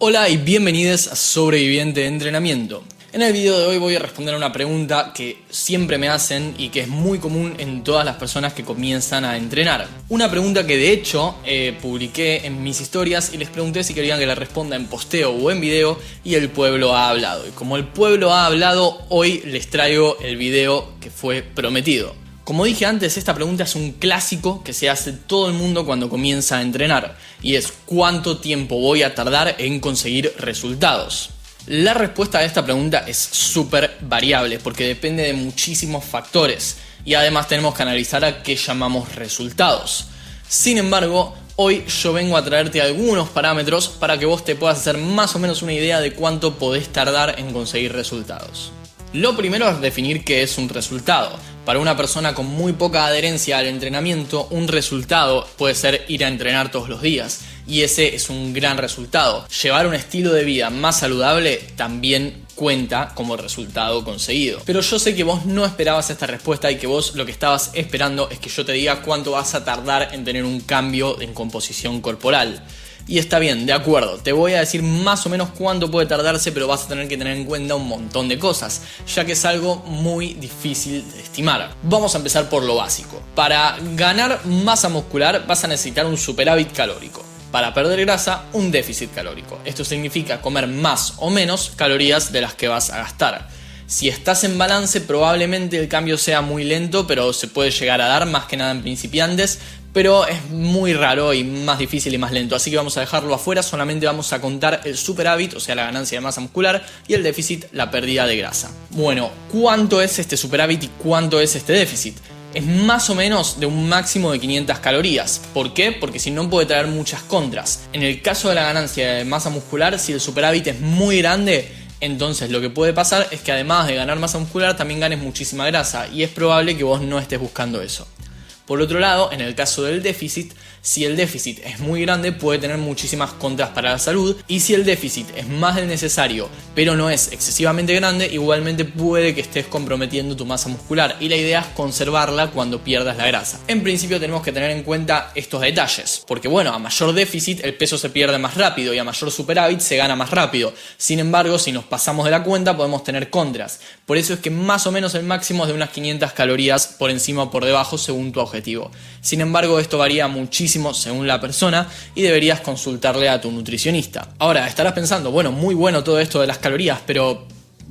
Hola y bienvenidos a Sobreviviente de Entrenamiento. En el video de hoy voy a responder a una pregunta que siempre me hacen y que es muy común en todas las personas que comienzan a entrenar. Una pregunta que de hecho publiqué en mis historias y les pregunté si querían que la responda en posteo o en video y el pueblo ha hablado. Y como el pueblo ha hablado, hoy les traigo el video que fue prometido. Como dije antes, esta pregunta es un clásico que se hace todo el mundo cuando comienza a entrenar y es ¿cuánto tiempo voy a tardar en conseguir resultados? La respuesta a esta pregunta es súper variable porque depende de muchísimos factores y además tenemos que analizar a qué llamamos resultados. Sin embargo, hoy yo vengo a traerte algunos parámetros para que vos te puedas hacer más o menos una idea de cuánto podés tardar en conseguir resultados. Lo primero es definir qué es un resultado. Para una persona con muy poca adherencia al entrenamiento, un resultado puede ser ir a entrenar todos los días. Y ese es un gran resultado. Llevar un estilo de vida más saludable también cuenta como resultado conseguido. Pero yo sé que vos no esperabas esta respuesta y que vos lo que estabas esperando es que yo te diga cuánto vas a tardar en tener un cambio en composición corporal. Y está bien, de acuerdo, te voy a decir más o menos cuánto puede tardarse, pero vas a tener que tener en cuenta un montón de cosas, ya que es algo muy difícil de estimar. Vamos a empezar por lo básico. Para ganar masa muscular vas a necesitar un superávit calórico. Para perder grasa, un déficit calórico. Esto significa comer más o menos calorías de las que vas a gastar. Si estás en balance, probablemente el cambio sea muy lento, pero se puede llegar a dar más que nada en principiantes, pero es muy raro y más difícil y más lento, así que vamos a dejarlo afuera. Solamente vamos a contar el superávit, o sea la ganancia de masa muscular, y el déficit, la pérdida de grasa. Bueno, ¿cuánto es este superávit y cuánto es este déficit? Es más o menos de un máximo de 500 calorías. ¿Por qué? Porque si no puede traer muchas contras. En el caso de la ganancia de masa muscular, si el superávit es muy grande, entonces lo que puede pasar es que además de ganar masa muscular también ganes muchísima grasa y es probable que vos no estés buscando eso. Por otro lado, en el caso del déficit, si el déficit es muy grande puede tener muchísimas contras para la salud, y si el déficit es más del necesario pero no es excesivamente grande, igualmente puede que estés comprometiendo tu masa muscular y la idea es conservarla cuando pierdas la grasa. En principio tenemos que tener en cuenta estos detalles, porque bueno, a mayor déficit el peso se pierde más rápido y a mayor superávit se gana más rápido. Sin embargo, si nos pasamos de la cuenta podemos tener contras. Por eso es que más o menos el máximo es de unas 500 calorías por encima o por debajo según tu objetivo. Sin embargo, esto varía muchísimo según la persona y deberías consultarle a tu nutricionista. Ahora, estarás pensando, bueno, muy bueno todo esto de las calorías, pero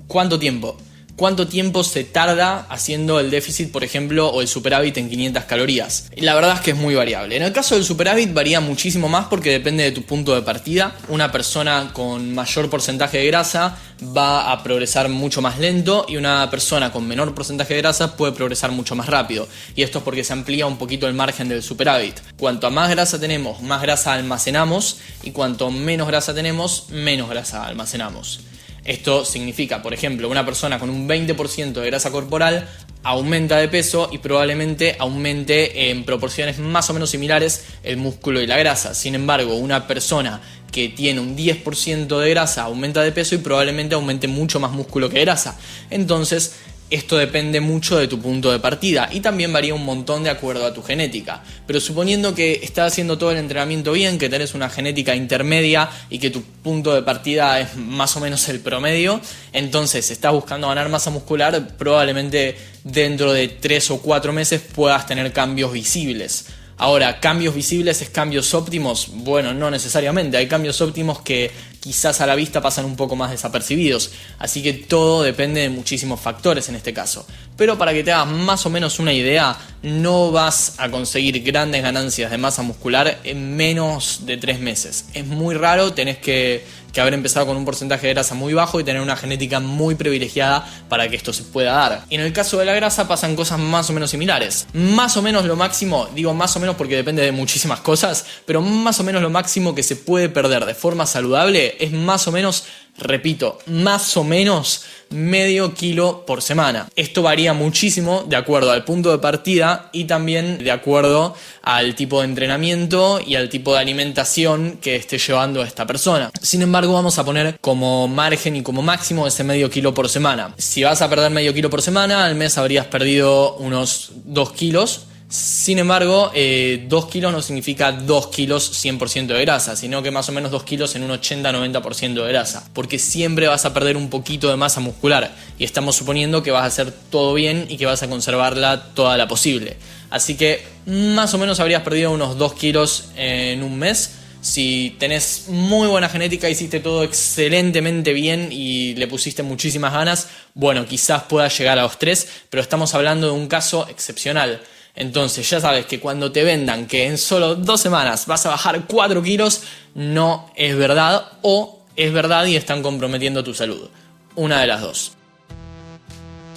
¿cuánto tiempo? ¿Cuánto tiempo se tarda haciendo el déficit, por ejemplo, o el superávit en 500 calorías? La verdad es que es muy variable. En el caso del superávit varía muchísimo más porque depende de tu punto de partida. Una persona con mayor porcentaje de grasa va a progresar mucho más lento y una persona con menor porcentaje de grasa puede progresar mucho más rápido. Y esto es porque se amplía un poquito el margen del superávit. Cuanto más grasa tenemos, más grasa almacenamos, y cuanto menos grasa tenemos, menos grasa almacenamos. Esto significa, por ejemplo, una persona con un 20% de grasa corporal aumenta de peso y probablemente aumente en proporciones más o menos similares el músculo y la grasa. Sin embargo, una persona que tiene un 10% de grasa aumenta de peso y probablemente aumente mucho más músculo que grasa. Entonces, esto depende mucho de tu punto de partida y también varía un montón de acuerdo a tu genética. Pero suponiendo que estás haciendo todo el entrenamiento bien, que tenés una genética intermedia y que tu punto de partida es más o menos el promedio, entonces si estás buscando ganar masa muscular, probablemente dentro de 3 o 4 meses puedas tener cambios visibles. Ahora, ¿cambios visibles es cambios óptimos? Bueno, no necesariamente. Hay cambios óptimos que quizás a la vista pasan un poco más desapercibidos. Así que todo depende de muchísimos factores en este caso. Pero para que te hagas más o menos una idea, no vas a conseguir grandes ganancias de masa muscular en menos de 3 meses. Es muy raro, tenés que haber empezado con un porcentaje de grasa muy bajo y tener una genética muy privilegiada para que esto se pueda dar. Y en el caso de la grasa pasan cosas más o menos similares. Más o menos lo máximo, digo más o menos porque depende de muchísimas cosas, pero más o menos lo máximo que se puede perder de forma saludable es más o menos, repito, más o menos medio kilo por semana. Esto varía muchísimo de acuerdo al punto de partida y también de acuerdo al tipo de entrenamiento y al tipo de alimentación que esté llevando esta persona. Sin embargo, vamos a poner como margen y como máximo ese medio kilo por semana. Si vas a perder medio kilo por semana, al mes habrías perdido unos 2 kilos Sin embargo, 2 kilos no significa 2 kilos 100% de grasa, sino que más o menos 2 kilos en un 80-90% de grasa, porque siempre vas a perder un poquito de masa muscular y estamos suponiendo que vas a hacer todo bien y que vas a conservarla toda la posible. Así que más o menos habrías perdido unos 2 kilos en un mes. Si tenés muy buena genética, hiciste todo excelentemente bien y le pusiste muchísimas ganas, bueno, quizás puedas llegar a los 3, pero estamos hablando de un caso excepcional. Entonces ya sabes que cuando te vendan que en solo 2 semanas vas a bajar 4 kilos, no es verdad, o es verdad y están comprometiendo tu salud. Una de las dos.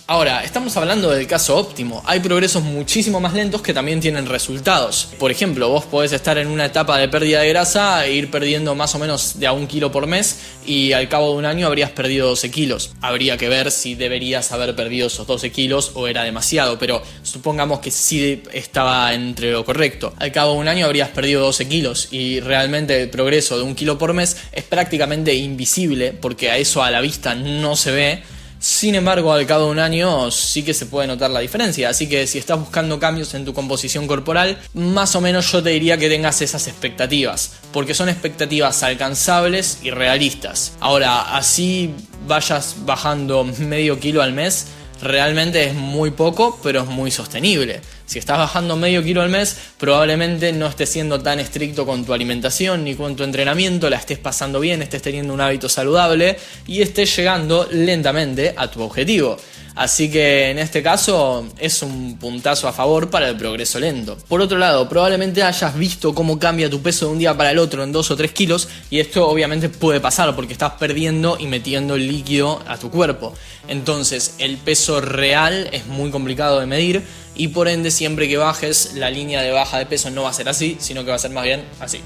Ahora, estamos hablando del caso óptimo. Hay progresos muchísimo más lentos que también tienen resultados. Por ejemplo, vos podés estar en una etapa de pérdida de grasa e ir perdiendo más o menos de a 1 kilo por mes y al cabo de un año habrías perdido 12 kilos. Habría que ver si deberías haber perdido esos 12 kilos o era demasiado, pero supongamos que sí estaba entre lo correcto. Al cabo de un año habrías perdido 12 kilos y realmente el progreso de 1 kilo por mes es prácticamente invisible porque a eso a la vista no se ve. Sin embargo, al cabo de un año sí que se puede notar la diferencia, así que si estás buscando cambios en tu composición corporal, más o menos yo te diría que tengas esas expectativas, porque son expectativas alcanzables y realistas. Ahora, así vayas bajando medio kilo al mes, realmente es muy poco, pero es muy sostenible. Si estás bajando medio kilo al mes, probablemente no estés siendo tan estricto con tu alimentación ni con tu entrenamiento, la estés pasando bien, estés teniendo un hábito saludable y estés llegando lentamente a tu objetivo. Así que en este caso es un puntazo a favor para el progreso lento. Por otro lado, probablemente hayas visto cómo cambia tu peso de un día para el otro en 2 o 3 kilos y esto obviamente puede pasar porque estás perdiendo y metiendo líquido a tu cuerpo. Entonces el peso real es muy complicado de medir y por ende siempre que bajes la línea de baja de peso no va a ser así, sino que va a ser más bien así.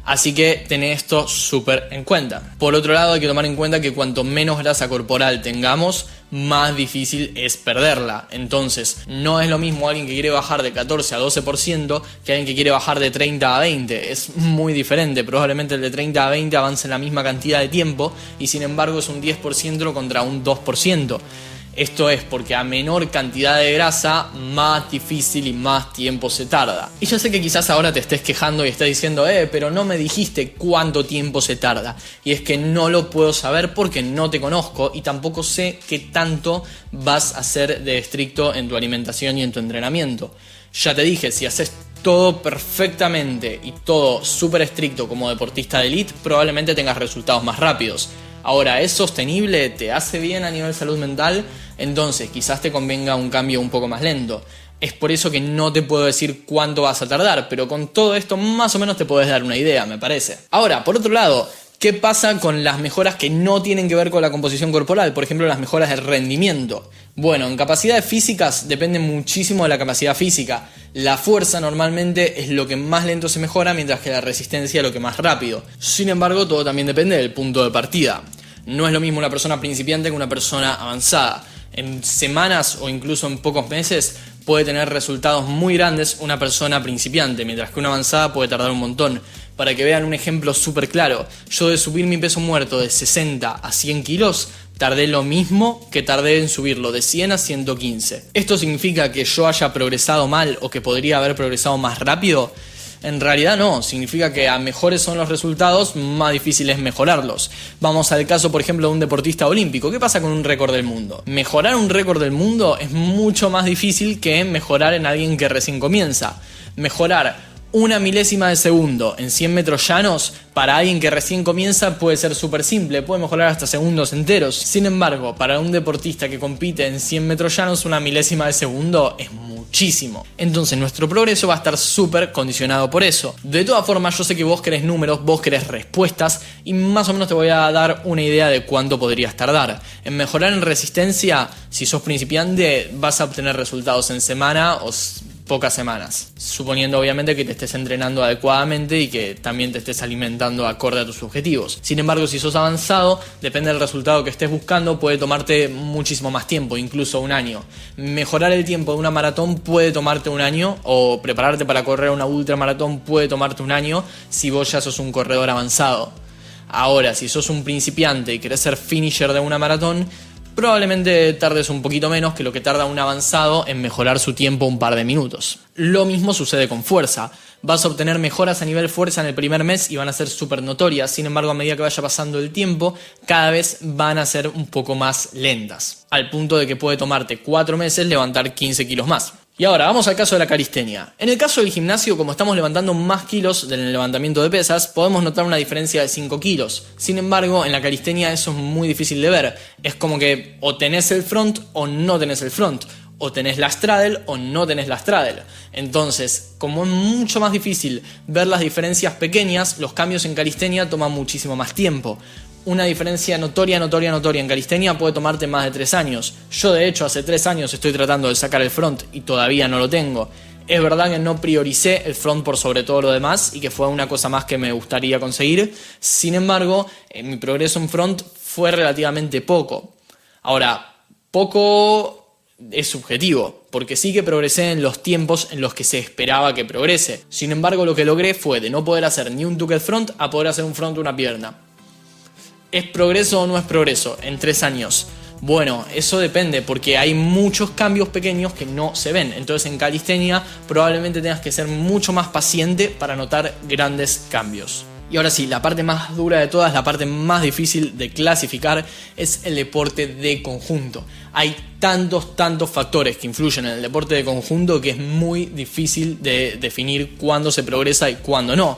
Así que tené esto súper en cuenta. Por otro lado, hay que tomar en cuenta que cuanto menos grasa corporal tengamos, más difícil es perderla. Entonces, no es lo mismo alguien que quiere bajar de 14 a 12% que alguien que quiere bajar de 30 a 20. Es muy diferente. Probablemente el de 30 a 20 avance en la misma cantidad de tiempo y sin embargo es un 10% contra un 2%. Esto es porque a menor cantidad de grasa, más difícil y más tiempo se tarda. Y yo sé que quizás ahora te estés quejando y estés diciendo, pero no me dijiste cuánto tiempo se tarda. Y es que no lo puedo saber porque no te conozco y tampoco sé qué tanto vas a ser de estricto en tu alimentación y en tu entrenamiento. Ya te dije, si haces todo perfectamente y todo súper estricto como deportista de elite, probablemente tengas resultados más rápidos. Ahora, ¿es sostenible? ¿Te hace bien a nivel salud mental? Entonces quizás te convenga un cambio un poco más lento. Es por eso que no te puedo decir cuánto vas a tardar, pero con todo esto más o menos te podés dar una idea, me parece. Ahora, por otro lado, ¿qué pasa con las mejoras que no tienen que ver con la composición corporal? Por ejemplo, las mejoras del rendimiento. Bueno, en capacidades físicas depende muchísimo de la capacidad física. La fuerza normalmente es lo que más lento se mejora, mientras que la resistencia es lo que más rápido. Sin embargo, todo también depende del punto de partida. No es lo mismo una persona principiante que una persona avanzada. En semanas o incluso en pocos meses puede tener resultados muy grandes una persona principiante, mientras que una avanzada puede tardar un montón. Para que vean un ejemplo súper claro, yo de subir mi peso muerto de 60 a 100 kilos, tardé lo mismo que tardé en subirlo de 100 a 115. ¿Esto significa que yo haya progresado mal o que podría haber progresado más rápido? En realidad no, significa que a mejores son los resultados, más difícil es mejorarlos. Vamos al caso, por ejemplo, de un deportista olímpico. ¿Qué pasa con un récord del mundo? Mejorar un récord del mundo es mucho más difícil que mejorar en alguien que recién comienza. Mejorar 1 milésima de segundo en 100 metros llanos para alguien que recién comienza puede ser súper simple, puede mejorar hasta segundos enteros. Sin embargo, para un deportista que compite en 100 metros llanos, 1 milésima de segundo es muchísimo. Entonces nuestro progreso va a estar súper condicionado por eso. De todas formas, yo sé que vos querés números, vos querés respuestas y más o menos te voy a dar una idea de cuánto podrías tardar. En mejorar en resistencia, si sos principiante, vas a obtener resultados en semana o pocas semanas, suponiendo obviamente que te estés entrenando adecuadamente y que también te estés alimentando acorde a tus objetivos. Sin embargo, si sos avanzado, depende del resultado que estés buscando, puede tomarte muchísimo más tiempo, incluso un año. Mejorar el tiempo de una maratón puede tomarte un año, o prepararte para correr una ultramaratón puede tomarte un año si vos ya sos un corredor avanzado. Ahora, si sos un principiante y querés ser finisher de una maratón, probablemente tardes un poquito menos que lo que tarda un avanzado en mejorar su tiempo un par de minutos. Lo mismo sucede con fuerza. Vas a obtener mejoras a nivel fuerza en el primer mes y van a ser súper notorias. Sin embargo, a medida que vaya pasando el tiempo, cada vez van a ser un poco más lentas, al punto de que puede tomarte 4 meses levantar 15 kilos más. Y ahora, vamos al caso de la calistenia. En el caso del gimnasio, como estamos levantando más kilos del levantamiento de pesas, podemos notar una diferencia de 5 kilos. Sin embargo, en la calistenia eso es muy difícil de ver. Es como que o tenés el front o no tenés el front. O tenés la straddle o no tenés la straddle. Entonces, como es mucho más difícil ver las diferencias pequeñas, los cambios en calistenia toman muchísimo más tiempo. Una diferencia notoria en calistenia puede tomarte más de 3 años. Yo de hecho hace 3 años estoy tratando de sacar el front y todavía no lo tengo. Es verdad que no prioricé el front por sobre todo lo demás y que fue una cosa más que me gustaría conseguir. Sin embargo, mi progreso en front fue relativamente poco. Ahora, poco es subjetivo, porque sí que progresé en los tiempos en los que se esperaba que progrese. Sin embargo, lo que logré fue de no poder hacer ni un tucket front a poder hacer un front una pierna. ¿Es progreso o no es progreso en 3 años? Bueno, eso depende porque hay muchos cambios pequeños que no se ven. Entonces en calistenia probablemente tengas que ser mucho más paciente para notar grandes cambios. Y ahora sí, la parte más dura de todas, la parte más difícil de clasificar es el deporte de conjunto. Hay tantos factores que influyen en el deporte de conjunto que es muy difícil de definir cuándo se progresa y cuándo no.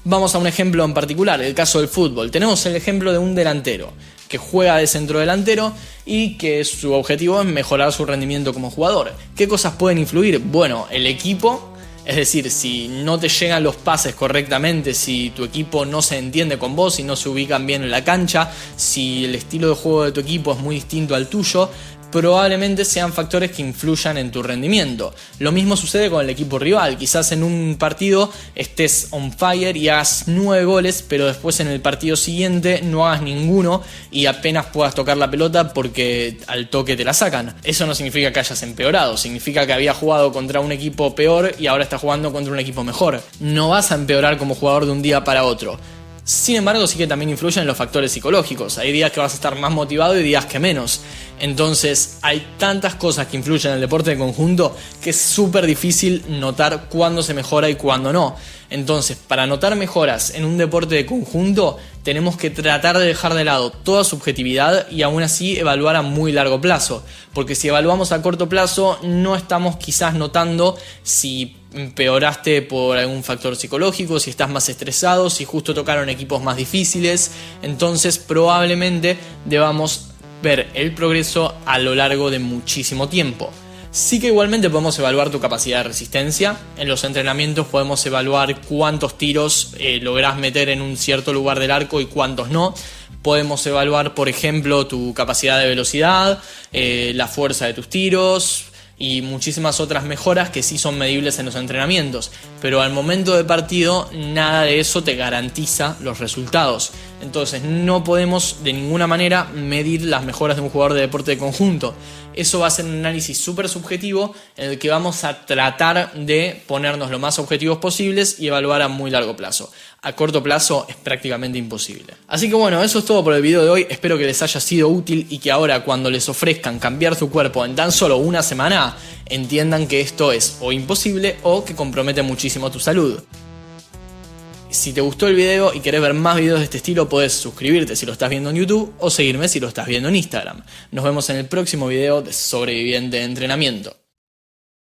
Vamos a un ejemplo en particular, el caso del fútbol. Tenemos el ejemplo de un delantero que juega de centrodelantero y que su objetivo es mejorar su rendimiento como jugador. ¿Qué cosas pueden influir? Bueno, el equipo, es decir, si no te llegan los pases correctamente, si tu equipo no se entiende con vos, si no se ubican bien en la cancha, si el estilo de juego de tu equipo es muy distinto al tuyo, probablemente sean factores que influyan en tu rendimiento. Lo mismo sucede con el equipo rival. Quizás en un partido estés on fire y hagas 9 goles, pero después en el partido siguiente no hagas ninguno y apenas puedas tocar la pelota porque al toque te la sacan. Eso no significa que hayas empeorado, significa que habías jugado contra un equipo peor y ahora estás jugando contra un equipo mejor. No vas a empeorar como jugador de un día para otro. Sin embargo, sí que también influyen los factores psicológicos. Hay días que vas a estar más motivado y días que menos. Entonces, hay tantas cosas que influyen en el deporte de conjunto que es súper difícil notar cuándo se mejora y cuándo no. Entonces, para notar mejoras en un deporte de conjunto, tenemos que tratar de dejar de lado toda subjetividad y aún así evaluar a muy largo plazo. Porque si evaluamos a corto plazo, no estamos quizás notando si empeoraste por algún factor psicológico, si estás más estresado, si justo tocaron equipos más difíciles. Entonces, probablemente debamos ver el progreso a lo largo de muchísimo tiempo. Sí que igualmente podemos evaluar tu capacidad de resistencia. En los entrenamientos podemos evaluar cuántos tiros lográs meter en un cierto lugar del arco y cuántos no. Podemos evaluar, por ejemplo, tu capacidad de velocidad, la fuerza de tus tiros y muchísimas otras mejoras que sí son medibles en los entrenamientos. Pero al momento de partido, nada de eso te garantiza los resultados. Entonces no podemos de ninguna manera medir las mejoras de un jugador de deporte de conjunto. Eso va a ser un análisis súper subjetivo en el que vamos a tratar de ponernos lo más objetivos posibles y evaluar a muy largo plazo. A corto plazo es prácticamente imposible. Así que bueno, eso es todo por el video de hoy. Espero que les haya sido útil y que ahora cuando les ofrezcan cambiar su cuerpo en tan solo una semana, entiendan que esto es o imposible o que compromete muchísimo tu salud. Si te gustó el video y querés ver más videos de este estilo, puedes suscribirte si lo estás viendo en YouTube o seguirme si lo estás viendo en Instagram. Nos vemos en el próximo video de Sobreviviente de Entrenamiento.